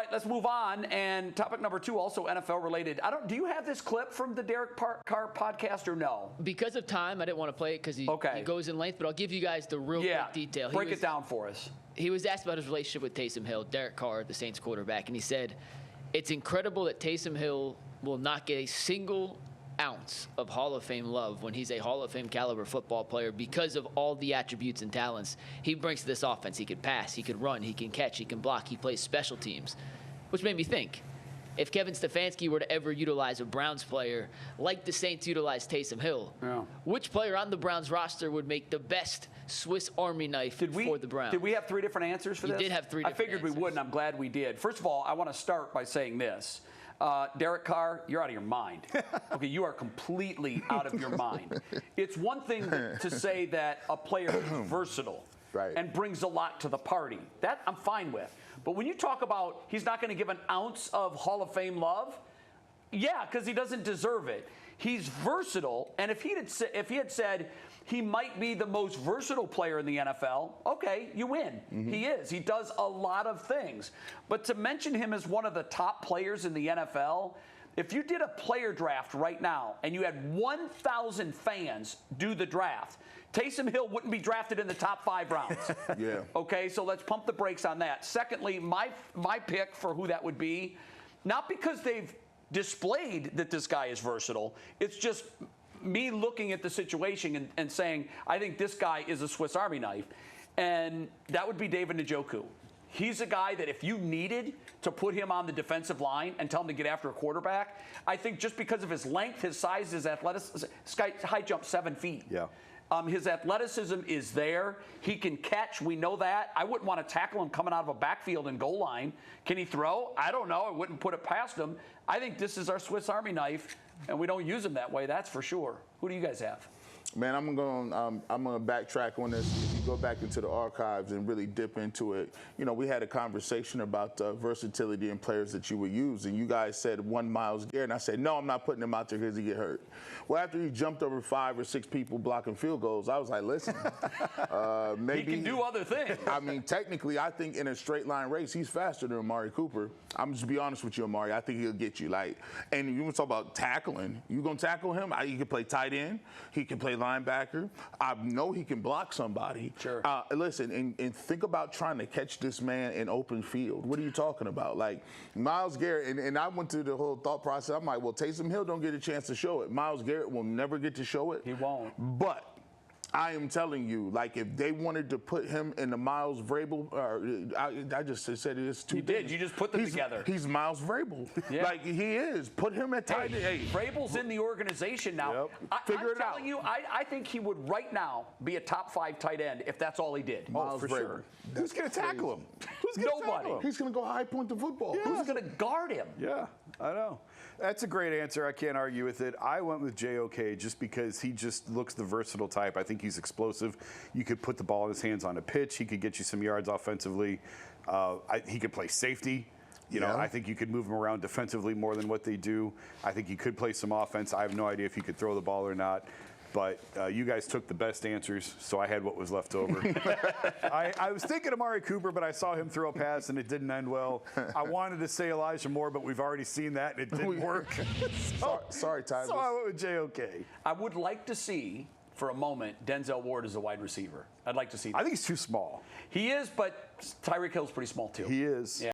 right, let's move on. And topic number 2, also NFL related. Do you have this clip from the Derek Carr podcast or no? Because of time, I didn't want to play it because he goes in length, but I'll give you guys the real quick detail. Break it down for us. He was asked about his relationship with Taysom Hill, Derek Carr, the Saints quarterback, and he said, "It's incredible that Taysom Hill will not get a single ounce of Hall of Fame love when he's a Hall of Fame caliber football player because of all the attributes and talents he brings to this offense. He could pass, he could run, he can catch, he can block, he plays special teams," which made me think, if Kevin Stefanski were to ever utilize a Browns player like the Saints utilized Taysom Hill, which player on the Browns roster would make the best Swiss Army knife for the Browns? Did we have 3 different answers for this? You did have 3 different answers. I figured we would, and I'm glad we did. First of all, I want to start by saying this. Derek Carr, you're out of your mind. Okay, you are completely out of your mind. It's one thing to say that a player is versatile and brings a lot to the party. That I'm fine with. But when you talk about he's not going to give an ounce of Hall of Fame love, yeah, because he doesn't deserve it. He's versatile, and if he had said he might be the most versatile player in the NFL, okay, you win. He is. He does a lot of things. But to mention him as one of the top players in the NFL, if you did a player draft right now and you had 1,000 fans do the draft, Taysom Hill wouldn't be drafted in the top 5 rounds. Okay, so let's pump the brakes on that. Secondly, my pick for who that would be, not because they've displayed that this guy is versatile, it's just me looking at the situation and saying, I think this guy is a Swiss Army knife, and that would be David Njoku. He's a guy that if you needed to put him on the defensive line and tell him to get after a quarterback, I think just because of his length, his size, his athleticism, high jump 7 feet. His athleticism is there. He can catch. We know that. I wouldn't want to tackle him coming out of a backfield and goal line. Can he throw? I don't know. I wouldn't put it past him. I think this is our Swiss Army knife, and we don't use him that way, that's for sure. Who do you guys have? Man, I'm gonna backtrack on this. If you go back into the archives and really dip into it, you know, we had a conversation about versatility and players that you would use, and you guys said one Myles Garrett, and I said, no, I'm not putting him out there because he get hurt. Well, after he jumped over 5 or 6 people blocking field goals, I was like, listen, maybe he can do other things. I mean, technically, I think in a straight line race, he's faster than Amari Cooper. I'm just be honest with you, Amari. I think he'll get you. And you want to talk about tackling? You gonna tackle him? He can play tight end. He can play linebacker. I know he can block somebody. Sure. Listen, and think about trying to catch this man in open field. What are you talking about? Like, Myles Garrett, and I went through the whole thought process. I'm like, well, Taysom Hill don't get a chance to show it. Myles Garrett will never get to show it. He won't. But I am telling you, like, if they wanted to put him in the Miles Vrabel, I just said it's too. You did. You just put them together. He's Miles Vrabel. Like, he is. Put him at tight end. Hey, Vrabel's in the organization now. I'm telling you, I think he would right now be a top 5 tight end if that's all he did. Miles for Vrabel. sure. Who's going to tackle him? Who's going to tackle him? He's going to go high point the football. Yeah. Who's going to guard him? Yeah, I know. That's a great answer. I can't argue with it. I went with JOK just because he just looks the versatile type. I think he's explosive. You could put the ball in his hands on a pitch. He could get you some yards offensively. He could play safety. You know, I think you could move him around defensively more than what they do. I think he could play some offense. I have no idea if he could throw the ball or not. But you guys took the best answers, so I had what was left over. I was thinking Amari Cooper, but I saw him throw a pass, and it didn't end well. I wanted to say Elijah Moore, but we've already seen that, and it didn't work. Sorry, Tyler. So I went with JOK. I would like to see, for a moment, Denzel Ward as a wide receiver. I'd like to see that. I think he's too small. He is, but Tyreek Hill's pretty small, too. He is. Yeah.